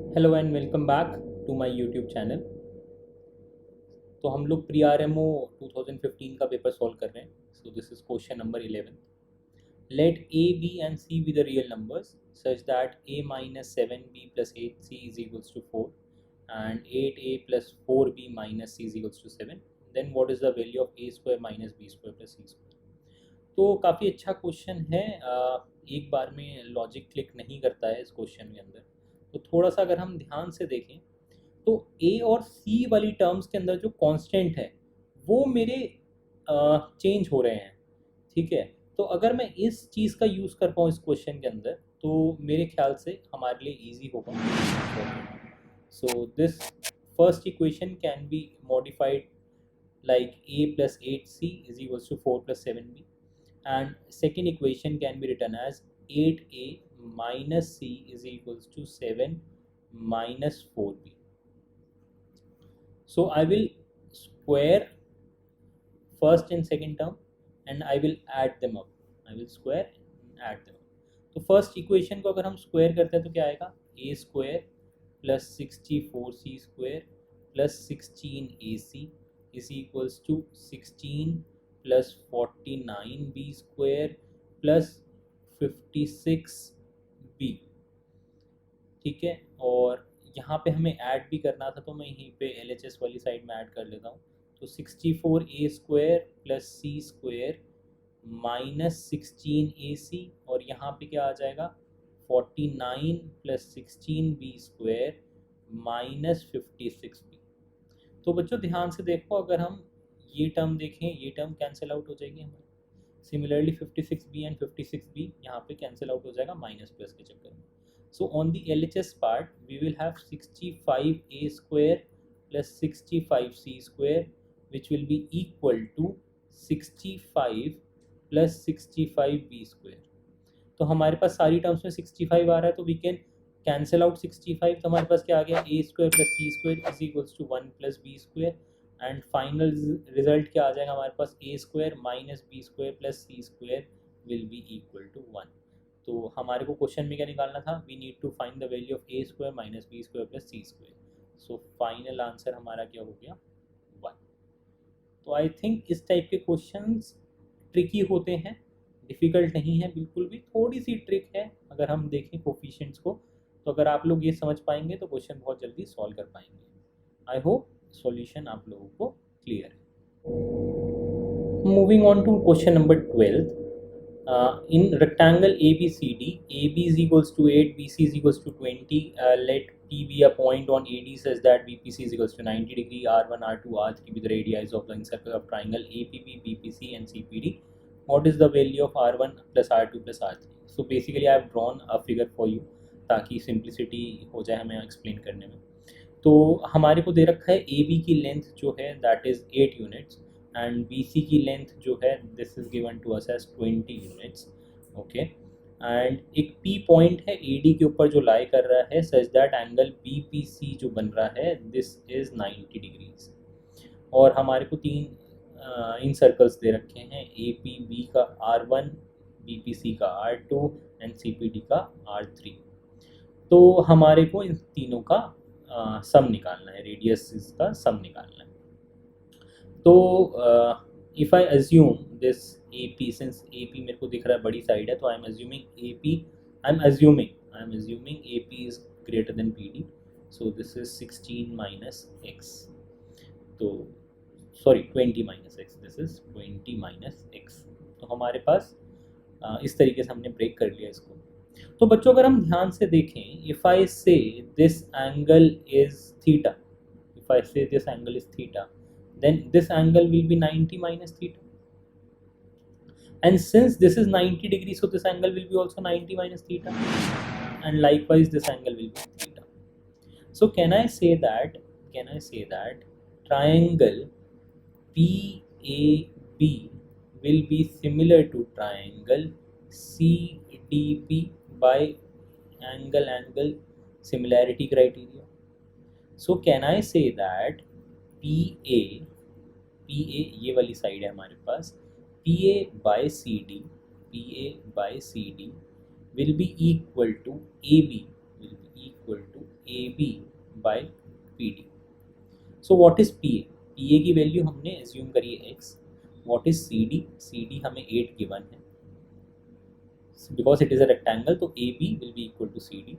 Hello and welcome back to my YouTube channel. तो हम लोग प्री आर एम ओ 2015 का पेपर सॉल्व कर रहे हैं। So this is question number 11। Let A B and C be the real numbers such that a minus 7b plus 8c is equals to 4 and 8a plus 4b minus c is equals to 7, then what is the value of a square minus b square plus c square। तो काफ़ी अच्छा question है। एक बार में logic click नहीं करता है इस क्वेश्चन के अंदर। तो थोड़ा सा अगर हम ध्यान से देखें तो ए और सी वाली टर्म्स के अंदर जो कांस्टेंट है वो मेरे चेंज हो रहे हैं। ठीक है, तो अगर मैं इस चीज़ का यूज़ कर पाऊँ इस क्वेश्चन के अंदर तो मेरे ख्याल से हमारे लिए इजी होगा। So this first equation can be modified like a plus 8c is equals to 4 plus 7b, and second equation can be written as 8a minus c is equals to 7 minus 4b. So I will square first and second term and I will add them up. I will square and add them up. तो first equation को अगर हम square करते हैं तो क्या आएगा, A square plus 64c square plus 16ac is equals to 16 plus 49b square plus 56b। ठीक है, और यहाँ पे हमें ऐड भी करना था तो मैं यहीं पे LHS वाली साइड में ऐड कर लेता हूँ। तो 64a square plus C square minus 16ac और यहाँ पे क्या आ जाएगा 49 plus 16b square minus 56b। तो बच्चों ध्यान से देखो, अगर हम ये टर्म देखें ये टर्म कैंसिल आउट हो जाएगी हमारी। सिमिलरली 56b एंड 56b यहाँ पे कैंसिल आउट हो जाएगा माइनस प्लस के चक्कर में। So on the LHS part we will have 65a square plus 65c square which will be equal to 65 plus 65b square. तो हमारे पास सारी टर्म्स में 65 आ रहा है तो वी कैन कैंसिल आउट 65। तो हमारे पास क्या आ गया, A square plus C square is equals to 1 plus B square, and final result क्या आ जाएगा हमारे पास, A square minus B square plus C square will be equal to 1। तो हमारे को क्वेश्चन में क्या निकालना था, we need to find the value of A square minus B square plus C square. So final answer हमारा क्या हो गया, 1। तो आई थिंक इस टाइप के क्वेश्चंस ट्रिकी होते हैं, डिफ़िकल्ट नहीं है बिल्कुल भी, थोड़ी सी ट्रिक है। अगर हम देखें कोफिशिएंट्स को तो अगर आप लोग ये समझ पाएंगे तो क्वेश्चन बहुत जल्दी सॉल्व कर पाएंगे। आई होप सॉल्यूशन आप लोगों को क्लियर है। Moving on to question number 12। In rectangle ABCD, AB is equals to 8, BC is equals to 20. Let P be a point on AD such that BPC is equals to 90 degree. R1, R2, R3 be the radii of the circle of triangle APB, BPC and CPD. What is the value of R1 plus R2 plus R3? So basically I have drawn a figure for you ताकि simplicity हो जाए हमें explain करने में। तो हमारे को दे रखा है AB की लेंथ जो है that is 8 units and BC की लेंथ जो है this is given to us as 20 units. Okay, and एक P पॉइंट है AD के ऊपर जो लाई कर रहा है सच दैट एंगल BPC जो बन रहा है दिस इज 90 डिग्रीज। और हमारे को तीन इन सर्कल्स दे रखे हैं, APB का R1, BPC का R2 एंड CPD का R3। तो हमारे को इन तीनों का सम निकालना है, रेडियस का सम निकालना है। तो if I assume this AP, since AP मेरे को दिख रहा है बड़ी साइड है तो I am assuming AP is greater than PD। So this is 16 minus x, तो sorry 20 minus x, this is 20 minus x। तो हमारे पास इस तरीके से हमने ब्रेक कर लिया इसको। तो बच्चों अगर हम ध्यान से देखें, if I say this angle is theta, if I say this angle is theta, then this angle will be 90 minus theta, and since this is 90 degrees so this angle will be also 90 minus theta, and likewise this angle will be theta. So can I say that triangle PAB will be similar to triangle CDP by angle similarity criteria. So can I say that PA ये वाली side है हमारे पास, PA by CD will be equal to AB A B by P D. So what is P A? P A की वैल्यू हमने assume करी है एक्स। What is C D? C D हमें 8 गिवन है, because it is a rectangle, तो A B will be equal to C D.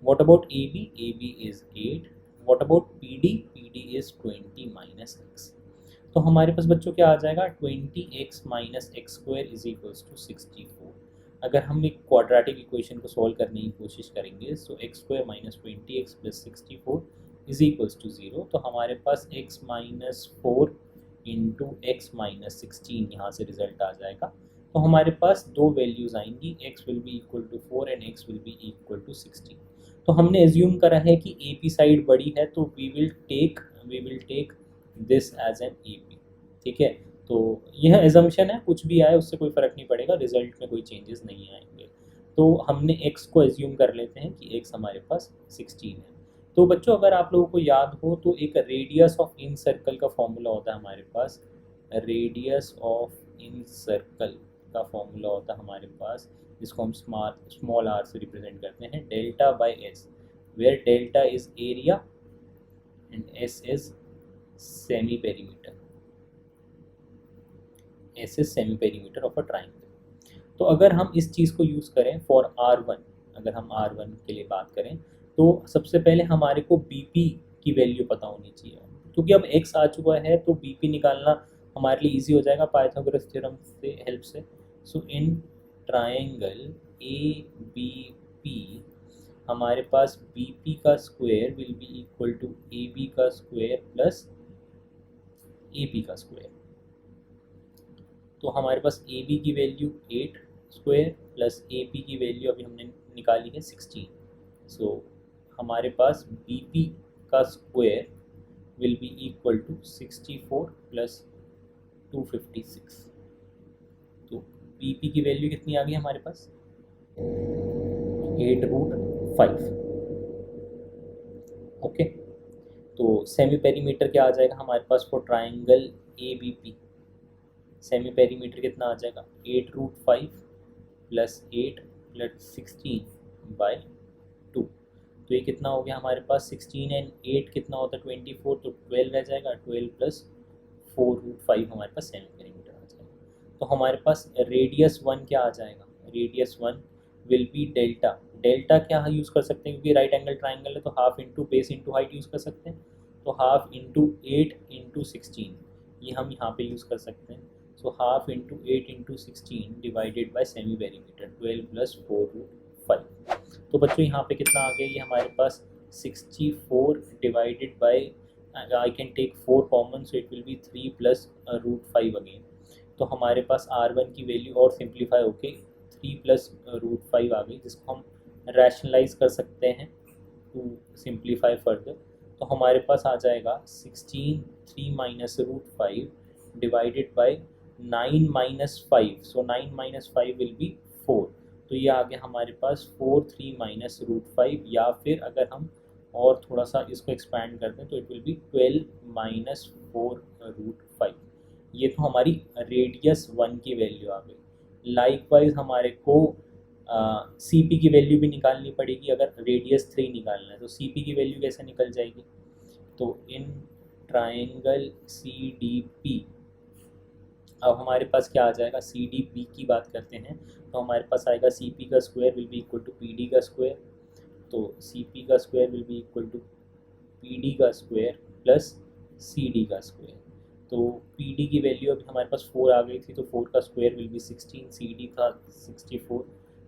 What about AB? AB is 8. What about PD? PD is 20 minus x. तो हमारे पास बच्चों क्या आ जाएगा? 20x minus x square is equals to 64। अगर हम एक क्वाड्रेटिक इक्वेशन को सॉल्व करने की कोशिश करेंगे, so X square minus 20x plus 64 is equals to 0, तो हमारे पास x minus 4 into X minus 16 यहाँ से रिजल्ट आ जाएगा। तो हमारे पास दो वैल्यूज़ आएंगी, x will be equal to 4 and x will be equal to 16। तो हमने एज्यूम करा है कि ए पी साइड बड़ी है, तो we will take this as an A P. ठीक है, तो यह एजम्पशन है, कुछ भी आए उससे कोई फ़र्क नहीं पड़ेगा, रिजल्ट में कोई चेंजेस नहीं आएंगे। तो हमने x को एज्यूम कर लेते हैं कि x हमारे पास 16 है। तो बच्चों अगर आप लोगों को याद हो तो एक रेडियस ऑफ इन सर्कल का फॉर्मूला होता है हमारे पास, रेडियस ऑफ इन सर्कल का फॉर्मूला होता है हमारे पास, जिसको हम स्मॉल आर से रिप्रेजेंट करते हैं, delta by S, where delta is area and S is semi perimeter. S is semi perimeter of a triangle. तो अगर हम इस चीज़ को यूज़ करें फॉर R1, अगर हम R1 के लिए बात करें, तो सबसे पहले हमारे को BP की वैल्यू पता होनी चाहिए, क्योंकि अब x आ चुका है तो BP निकालना हमारे लिए इजी हो जाएगा पाइथागोरस थ्योरम से हेल्प से। So in triangle A B P हमारे पास बी पी का square will be equal to A B का स्क्वायर प्लस ए पी का स्क्वायर। तो हमारे पास ए बी की वैल्यू 8 स्क्वायर प्लस ए पी की वैल्यू अभी हमने निकाली है 16। सो हमारे पास बी पी का square will be equal to 64 plus 256। तो बीपी की वैल्यू कितनी आ गई हमारे पास? 8√5। ओके, तो सेमी पेरीमीटर क्या आ जाएगा हमारे पास for triangle A B P? Semi perimeter कितना आ जाएगा? 8√5 प्लस 8 प्लस 16 बाय 2। तो ये कितना हो गया हमारे पास? 16 एंड 8 कितना होता है? 24, तो 12 रह जाएगा। 12 प्लस 4√5 हमारे पास सेमी पेरीमीटर आ जाएगा। तो हमारे पास रेडियस 1 क्या आ जाएगा? Radius 1 will be delta. Delta क्या यूज़ कर सकते हैं, क्योंकि राइट एंगल ट्राइंगल है तो half into base into height use कर सकते हैं, तो हाफ इंटू 8 इंटू 16 ये हम यहाँ पे यूज़ कर सकते हैं। So half into 8 into 16 divided by semi perimeter 12 plus 4√5। तो बच्चों यहाँ पे कितना आ गया? ये हमारे पास 64 divided by, I can take 4 common, so it will be 3 plus √5 again। तो हमारे पास R1 की वैल्यू और सिंप्लीफाई होके 3 प्लस √5 आ गई, जिसको हम रैशनलाइज कर सकते हैं टू सिंप्लीफाई फर्दर। तो हमारे पास आ जाएगा 16 3 minus √5 divided by 9 minus 5। So 9 minus 5 will be 4। तो ये आ गया हमारे पास 4 3 माइनस √5, या फिर अगर हम और थोड़ा सा इसको एक्सपैंड कर दें तो इट विल बी 12 माइनस 4√5। ये तो हमारी रेडियस 1 की वैल्यू आ गई। लाइकवाइज हमारे को सी पी की वैल्यू भी निकालनी पड़ेगी। अगर रेडियस 3 निकालना है तो सी पी की वैल्यू कैसे निकल जाएगी? तो in triangle C D P अब हमारे पास क्या आ जाएगा? सी डी पी की बात करते हैं तो हमारे पास आएगा सी पी का square will be equal to P D का स्क्वायर। तो सी पी का square will be equal to P D का स्क्वायर प्लस सी डी का स्क्वायर। तो पी डी की वैल्यू अभी हमारे पास 4 आ गई थी, तो 4 का square will be 16, C D था 64,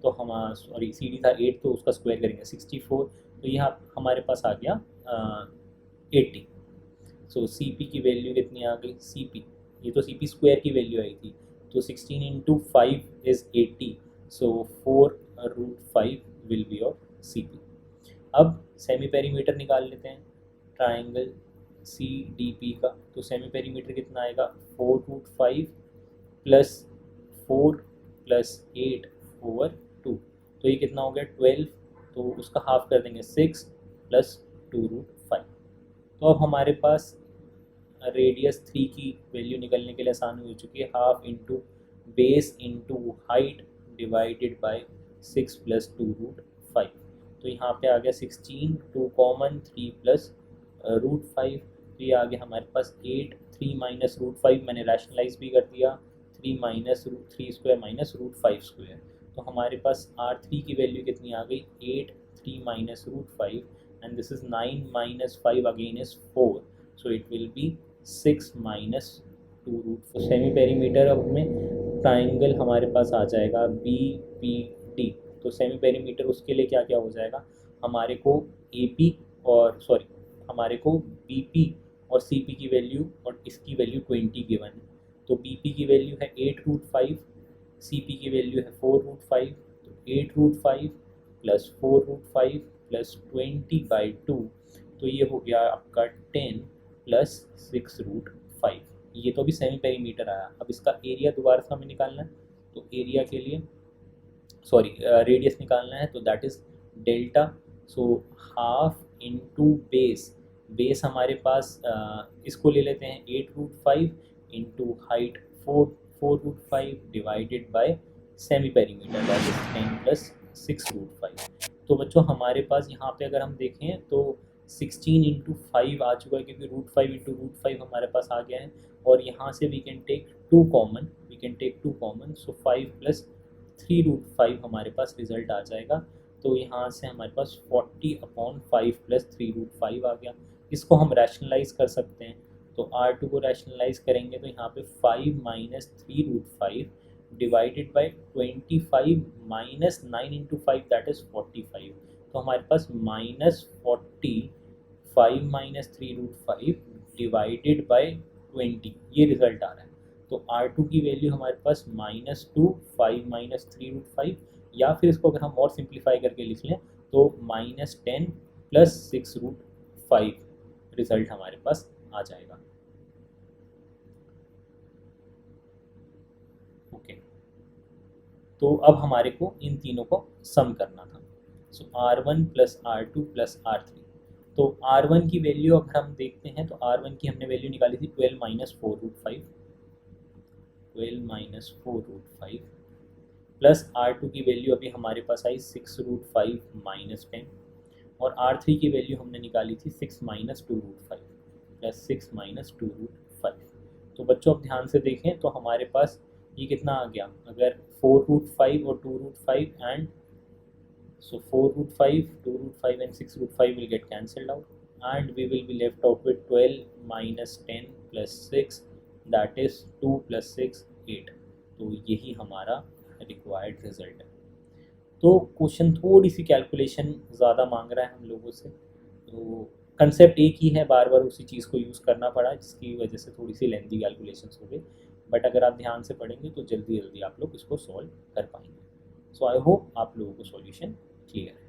तो हमारा सॉरी सी डी था 8, तो उसका स्क्वायर करेंगे 64, तो यहाँ हमारे पास आ गया 80। सो सी पी की वैल्यू कितनी आ गई? सी पी, ये तो सी पी स्क्वायर की वैल्यू आई थी, तो 16 into 5 is 80, so 4√5 will be your C P. अब सेमी पेरीमीटर निकाल लेते हैं ट्राइंगल सी डी पी का। तो सेमी पेरीमीटर कितना आएगा? 4√5 प्लस 4 प्लस 8 ओवर 2, तो ये कितना हो गया? 12, तो उसका हाफ कर देंगे 6 प्लस 2√5। तो अब हमारे पास रेडियस 3 की वैल्यू निकलने के लिए आसान हो चुकी है, half into base into height divided by 6 plus 2√5। तो यहाँ पे आ गया 16, 2 कॉमन, 3 प्लस √5, तो ये आ गया हमारे पास 8, 3 माइनस √5 मैंने रैशनलाइज भी कर दिया, 3 माइनस √3² माइनस √5², तो हमारे पास R3 की वैल्यू कितनी आ गई 8, 3 minus √5 and this is 9 minus 5 again is 4, so it will be 6 minus 2√4। Semi perimeter अब हमें ट्राइंगल हमारे पास आ जाएगा BPD, तो सेमी पेरीमीटर उसके लिए क्या क्या हो जाएगा, हमारे को AP और सॉरी हमारे को BP और CP की वैल्यू और इसकी वैल्यू 20 गिवन है, तो BP की वैल्यू है 8√5, CP की वैल्यू है 4√5, तो 8√5 प्लस 4√5 प्लस 20/2, तो ये हो गया आपका 10 प्लस 6√5। ये तो अभी सेमी पेरीमीटर आया। अब इसका एरिया दोबारा से हमें निकालना है, तो एरिया के लिए सॉरी रेडियस निकालना है, तो that is delta, so half into base हमारे पास इसको ले लेते हैं 8√5 into height 4√5 divided by semi perimeter that is 10 plus 6√5। तो बच्चों हमारे पास यहाँ पे अगर हम देखें तो 16 इंटू 5 आ चुका है, क्योंकि √5 इंटू √5 हमारे पास आ गया है, और यहाँ से we can take 2 common, so 5 plus 3√5 हमारे पास रिजल्ट आ जाएगा, तो यहाँ से हमारे पास 40/5 प्लस 3√5 आ गया। इसको हम रैशनलाइज कर सकते हैं, तो R2 को रैशनलाइज करेंगे तो यहाँ पे 5 minus 3√5 divided by 25 minus 9 into 5 that is 45, तो हमारे पास -45 माइनस 3√5 डिवाइडेड बाई 20 ये रिजल्ट आ रहा है। तो R2 की वैल्यू हमारे पास -2 5 माइनस 3√5, या फिर इसको अगर हम और सिंप्लीफाई करके लिख लें तो -10 प्लस 6√5 रिजल्ट हमारे पास आ जाएगा। ओके, तो अब हमारे को इन तीनों को सम करना था, सो R1 plus R2 plus R3। तो R1 की वैल्यू अगर हम देखते हैं तो R1 की हमने वैल्यू निकाली थी 12 माइनस 4√5 प्लस R2 की वैल्यू अभी हमारे पास आई 6√5 माइनस 10, और R3 की वैल्यू हमने निकाली थी 6 माइनस 2√5 प्लस 6 माइनस 2√5। तो बच्चों अब ध्यान से देखें तो हमारे पास ये कितना आ गया, अगर 4√5 और 2√5 and so 4√5, 2√5 and 6√5 will get cancelled out, and we will be left out with 12 minus 10 plus 6 that is 2 plus 6 8। तो यही हमारा रिक्वायर्ड रिजल्ट है। तो क्वेश्चन थोड़ी सी कैलकुलेशन ज़्यादा मांग रहा है हम लोगों से, तो कंसेप्ट एक ही है, बार बार उसी चीज़ को यूज़ करना पड़ा जिसकी वजह से थोड़ी सी लेंथी कैलकुलेशंस हो गई, बट अगर आप ध्यान से पढ़ेंगे तो जल्दी जल्दी आप लोग इसको सॉल्व कर पाएंगे। सो आई होप आप लोगों को सॉल्यूशन क्लियर है।